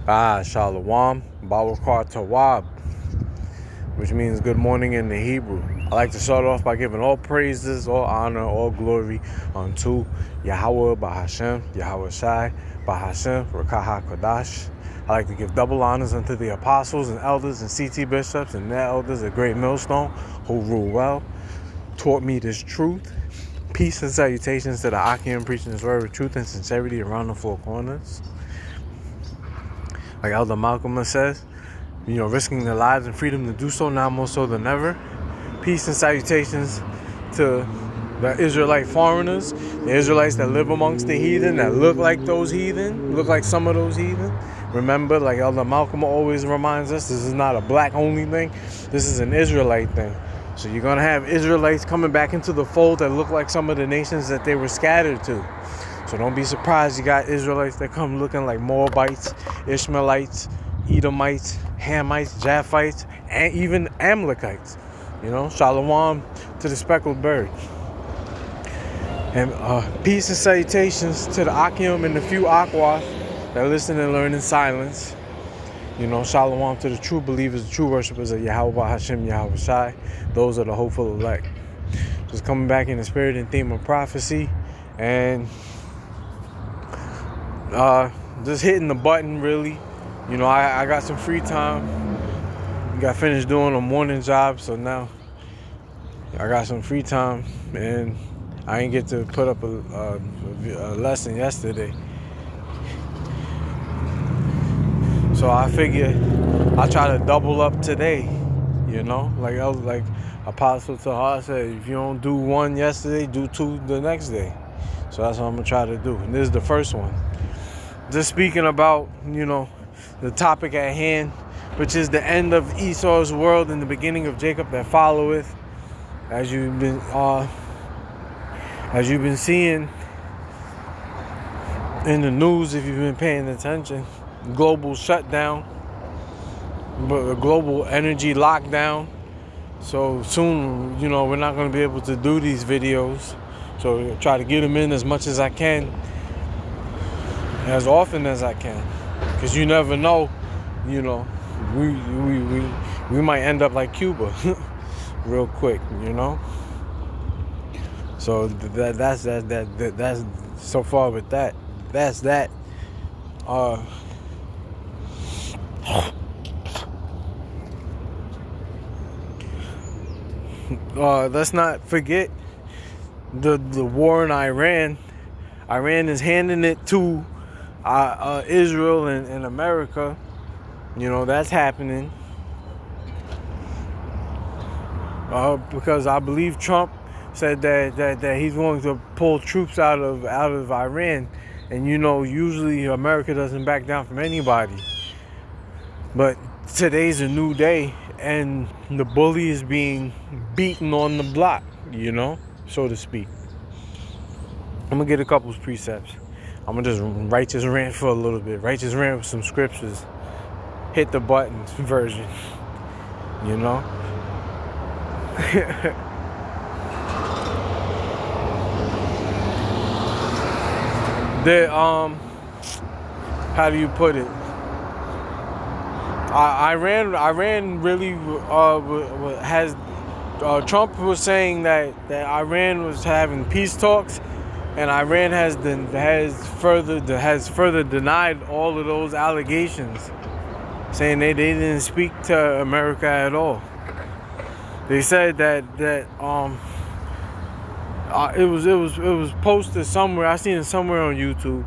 Shalom, Bawakar Tawab, which means good morning in the Hebrew. I like to start off by giving all praises, all honor, all glory unto Yahweh Bahashem, Yahweh Shai, Bahashem, Rakaha Kodash. I like to give double honors unto the apostles and elders and CT bishops and their elders, a great millstone, who rule well, taught me this truth. Peace and salutations to the Akim preaching this word with truth and sincerity around the four corners. Like Elder Malcolm says, risking their lives and freedom to do so, now more so than ever. Peace and salutations to the Israelite foreigners, the Israelites that live amongst the heathen, that look like those heathen, look like some of those heathen. Remember, like Elder Malcolm always reminds us, this is not a black only thing, this is an Israelite thing. So you're going to have Israelites coming back into the fold that look like some of the nations that they were scattered to. So don't be surprised you got Israelites that come looking like Moabites, Ishmaelites, Edomites, Hamites, Japhites, and even Amalekites. Shalom to the speckled bird. And peace and salutations to the Akim and the few Akwas that listen and learn in silence. Shalom to the true believers, the true worshipers of Yahweh Hashem, Yahweh Shai. Those are the hopeful elect. Just coming back in the spirit and theme of prophecy. And just hitting the button, really. I got some free time. Got finished doing a morning job, so now I got some free time, and I didn't get to put up a lesson yesterday. So I figure I'll try to double up today, like Apostle Tahar said, if you don't do one yesterday, do two the next day. So that's what I'm going to try to do. And this is the first one. Just speaking about, the topic at hand, which is the end of Esau's world and the beginning of Jacob that followeth. As you've been seeing in the news, if you've been paying attention, global shutdown, but a global energy lockdown. So soon, we're not going to be able to do these videos. So try to get them in as much as I can, as often as I can, because you never know, we might end up like Cuba real quick, So that's so far with that. That's that. Let's not forget the war in Iran. Iran is handing it to Israel and America. That's happening. Because I believe Trump said that he's going to pull troops out of Iran. And usually America doesn't back down from anybody. But today's a new day, and the bully is being beaten on the block, so to speak. I'm going to get a couple of precepts. I'm going to just righteous rant for a little bit. Righteous rant with some scriptures. Hit the buttons version. How do you put it? Iran really has. Trump was saying that Iran was having peace talks, and Iran has further denied all of those allegations, saying they didn't speak to America at all. They said that it was posted somewhere. I seen it somewhere on YouTube.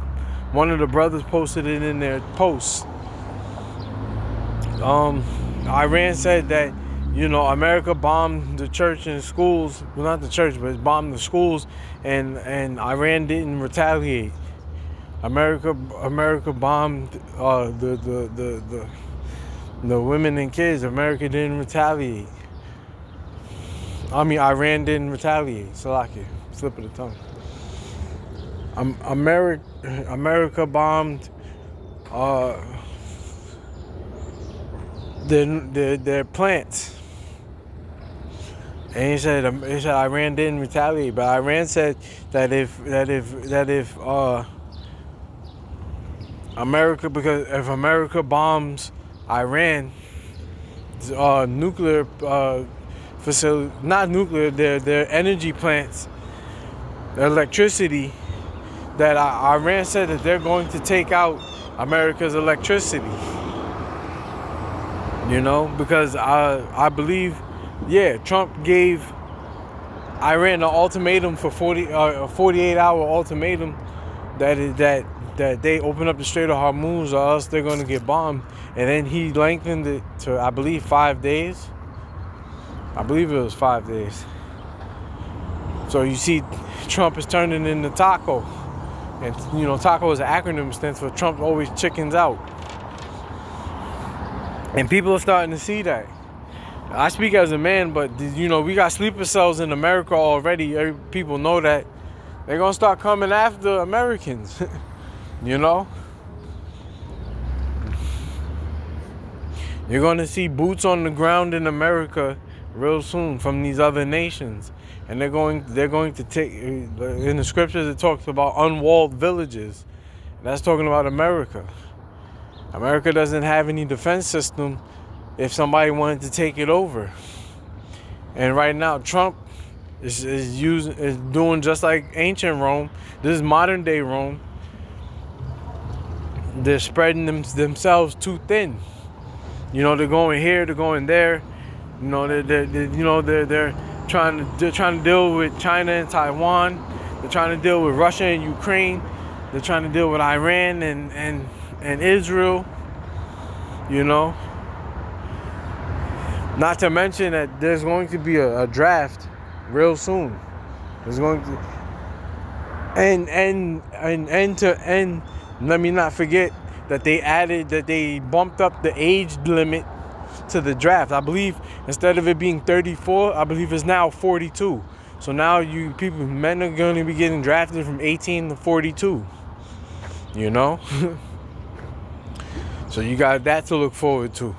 One of the brothers posted it in their post. Iran said that America bombed the church and schools. Well, not the church, but it bombed the schools, and Iran didn't retaliate. America bombed the women and kids. America didn't retaliate. Iran didn't retaliate. Salakia, slip of the tongue. America bombed their plants. And he said Iran didn't retaliate, but Iran said that if America, because if America bombs Iran, nuclear facility, not nuclear, their energy plants, electricity, that Iran said that they're going to take out America's electricity. You know, because I believe, yeah, Trump gave Iran an ultimatum for 48-hour ultimatum that they open up the Strait of Hormuz or else they're going to get bombed. And then he lengthened it to, I believe, 5 days. I believe it was 5 days. So you see, Trump is turning into Taco. And, you know, Taco is an acronym, stands for Trump always chickens out. And people are starting to see that. I speak as a man, but, you know, we got sleeper cells in America already. People know that. They're going to start coming after Americans, you know? You're going to see boots on the ground in America real soon from these other nations. And they're going to take, in the scriptures it talks about unwalled villages. That's talking about America. America doesn't have any defense system if somebody wanted to take it over. And right now, Trump is doing just like ancient Rome. This is modern day Rome. They're spreading themselves too thin. You know, they're going here, they're going there. You know, they're trying to deal with China and Taiwan. They're trying to deal with Russia and Ukraine. They're trying to deal with Iran and Israel, you know. Not to mention that there's going to be a draft real soon. There's going to and let me not forget that they bumped up the age limit to the draft. I believe instead of it being 34, I believe it's now 42. So now men are going to be getting drafted from 18 to 42. You know? So you got that to look forward to.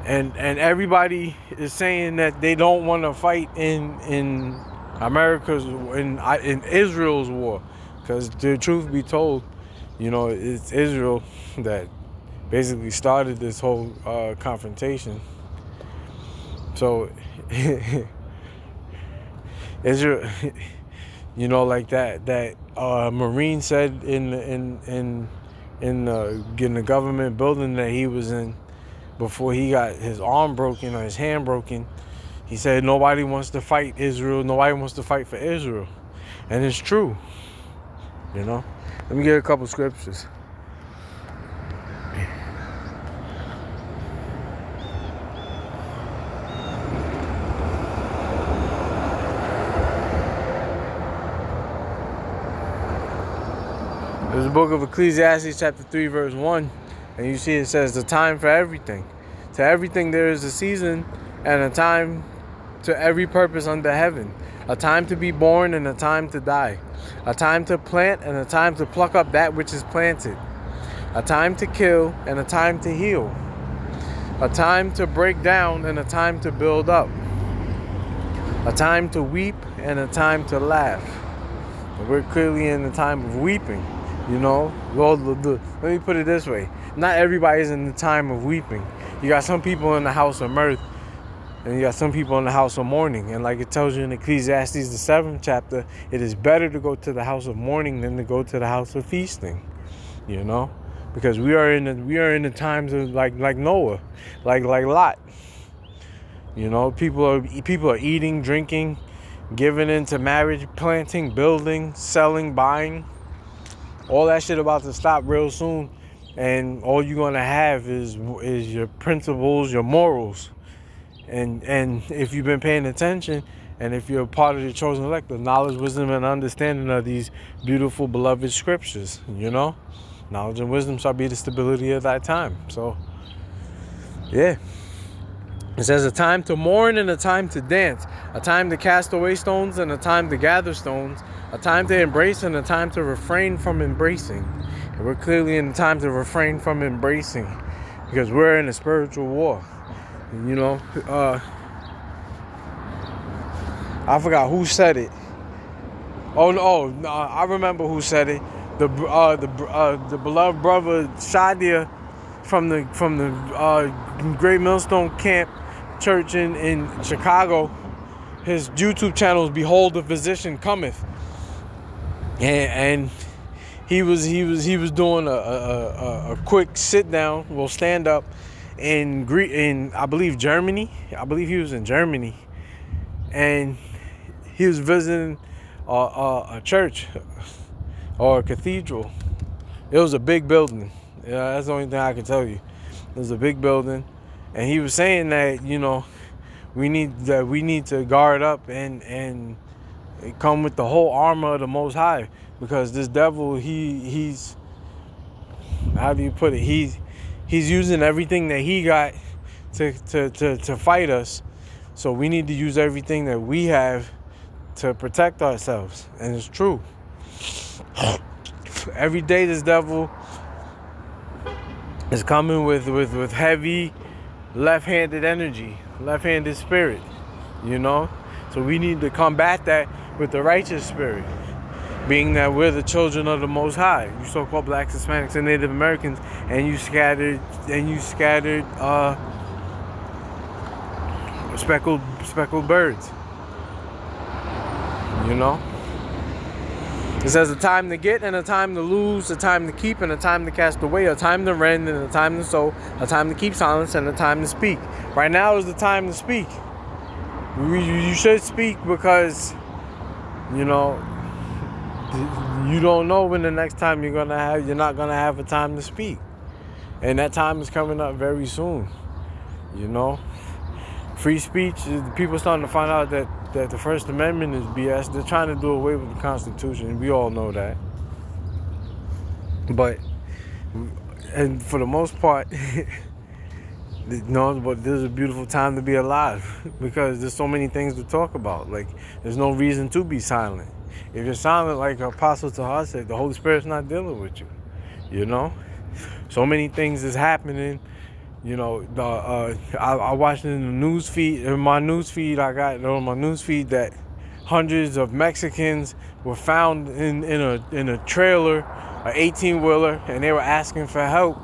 And everybody is saying that they don't want to fight in America's in Israel's war, because the truth be told, you know, it's Israel that basically started this whole confrontation. So Israel, you know, like that Marine said in the government building that he was in before he got his arm broken or his hand broken. He said nobody wants to fight Israel. Nobody wants to fight for Israel, and it's true. You know, let me get a couple scriptures. There's the book of Ecclesiastes chapter 3 verse 1, and you see it says the time for everything. To everything there is a season and a time to every purpose under heaven. A time to be born and a time to die. A time to plant and a time to pluck up that which is planted. A time to kill and a time to heal. A time to break down and a time to build up. A time to weep and a time to laugh. We're clearly in the time of weeping. You know, well, let me put it this way. Not everybody's in the time of weeping. You got some people in the house of mirth, and you got some people in the house of mourning. And like it tells you in Ecclesiastes, the 7th chapter, it is better to go to the house of mourning than to go to the house of feasting. You know, because we are in the times of like Noah, like Lot. You know, people are eating, drinking, giving into marriage, planting, building, selling, buying. All that shit about to stop real soon, and all you're gonna have is your principles, your morals, and if you've been paying attention, and if you're a part of the chosen elect, the knowledge, wisdom, and understanding of these beautiful, beloved scriptures. You know, knowledge and wisdom shall be the stability of that time. So, yeah. It says a time to mourn and a time to dance, a time to cast away stones and a time to gather stones, a time to embrace and a time to refrain from embracing. And we're clearly in the time to refrain from embracing, because we're in a spiritual war. You know, I forgot who said it. Oh no, I remember who said it. the beloved brother Shadia from the Great Millstone Camp Church in Chicago. His YouTube channel is Behold the Physician Cometh, and he was doing a quick sit down, stand up in I believe Germany. I believe he was in Germany, and he was visiting a church or a cathedral. It was a big building. Yeah, that's the only thing I can tell you. It was a big building, and he was saying that we need to guard up and come with the whole armor of the Most High, because this devil he's how do you put it? He's using everything that he got to fight us. So we need to use everything that we have to protect ourselves, and it's true. Every day this devil is coming with heavy left-handed energy, left-handed spirit, So we need to combat that with the righteous spirit, being that we're the children of the Most High. You so-called blacks, Hispanics, and Native Americans, and you scattered speckled birds. It says a time to get and a time to lose, a time to keep and a time to cast away, a time to rend and a time to sow, a time to keep silence and a time to speak. Right now is the time to speak. You should speak, because you don't know when the next time you're not gonna have a time to speak, and that time is coming up very soon. Free speech, people starting to find out that the First Amendment is BS. They're trying to do away with the Constitution, and we all know that. But for the most part, but this is a beautiful time to be alive, because there's so many things to talk about. Like, there's no reason to be silent. If you're silent, like Apostle Tahar said, the Holy Spirit's not dealing with you. So many things is happening. I watched in the news feed. In my news feed, I got on my news feed that hundreds of Mexicans were found in a trailer, an 18-wheeler, and they were asking for help.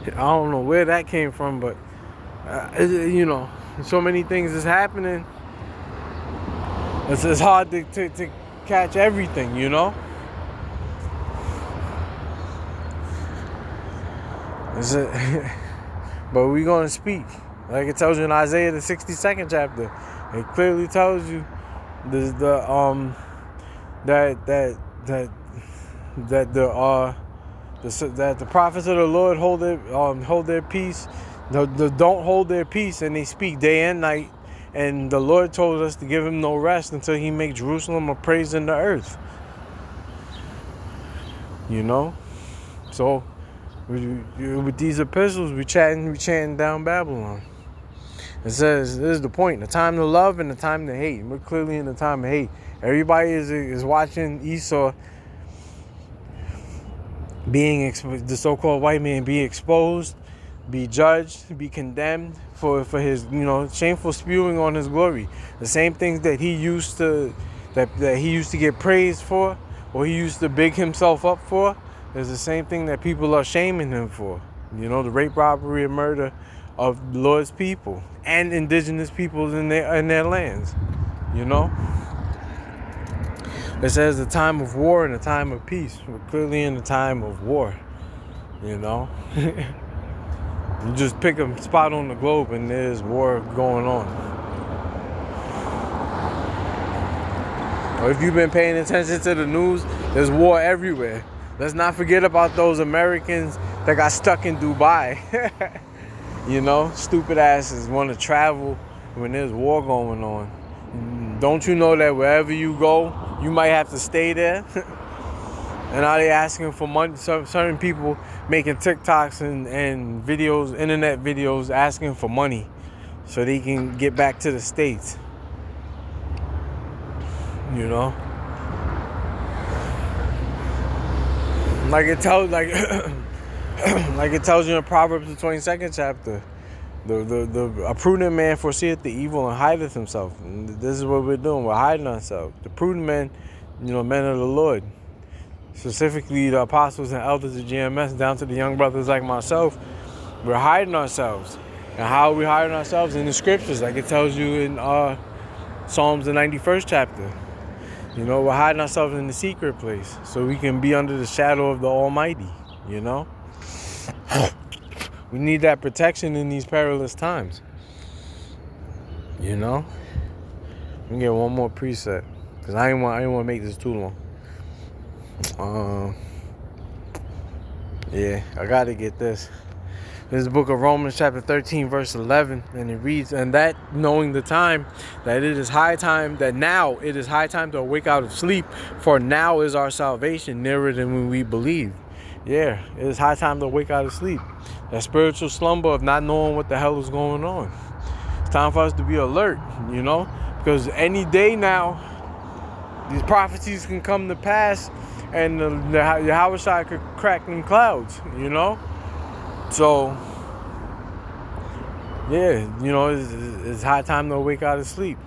I don't know where that came from, but so many things is happening. It's hard to catch everything, But we're going to speak. Like it tells you in Isaiah the 62nd chapter, it clearly tells you that the prophets of the Lord hold their peace. Don't hold their peace, and they speak day and night. And the Lord told us to give him no rest until he make Jerusalem a praise in the earth. So with these epistles, we chanting down Babylon. It says, this is the point: the time to love and the time to hate. We're clearly in the time of hate. Everybody is watching Esau being the so-called white man be exposed, be judged, be condemned for his shameful spewing on his glory. The same things that he used to get praised for, or he used to big himself up for, is the same thing that people are shaming him for. The rape, robbery, and murder of the Lord's people and indigenous peoples in their lands. It says the time of war and the time of peace. We're clearly in the time of war. You just pick a spot on the globe and there's war going on. Or if you've been paying attention to the news, there's war everywhere. Let's not forget about those Americans that got stuck in Dubai. Stupid asses want to travel when there's war going on. Don't you know that wherever you go, you might have to stay there? And are they asking for money? Certain people making TikToks and videos, internet videos, asking for money so they can get back to the States. Like it tells you in Proverbs the 22nd chapter, a prudent man foreseeth the evil and hideth himself. And this is what we're doing. We're hiding ourselves. The prudent man men of the Lord. Specifically the apostles and elders of GMS, down to the young brothers like myself. We're hiding ourselves. And how are we hiding ourselves? In the scriptures, like it tells you in Psalms, the 91st chapter. We're hiding ourselves in the secret place so we can be under the shadow of the Almighty, We need that protection in these perilous times. Let me get one more preset, because I ain't want to make this too long. Yeah, I got to get this. This is the book of Romans chapter 13 verse 11, and it reads, and that knowing the time, that it is high time, that now it is high time to awake out of sleep, for now is our salvation nearer than when we believe. Yeah, it is high time to wake out of sleep. That spiritual slumber of not knowing what the hell is going on. It's time for us to be alert, because any day now, these prophecies can come to pass, and the Yahushua could crack them clouds, So, yeah, it's high time to wake out of sleep.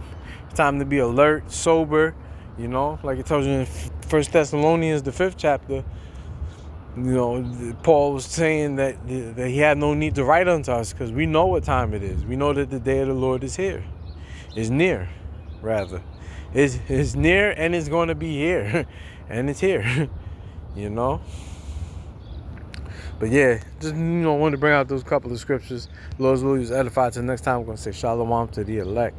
It's time to be alert, sober, like it tells you in 1 Thessalonians, the 5th chapter. Paul was saying that he had no need to write unto us, because we know what time it is. We know that the day of the Lord is here. Is near, rather. It's near, and it's going to be here. And it's here, But yeah, just, wanted to bring out those couple of scriptures. Lord's will, use edified. Till next time, I'm going to say shalom to the elect.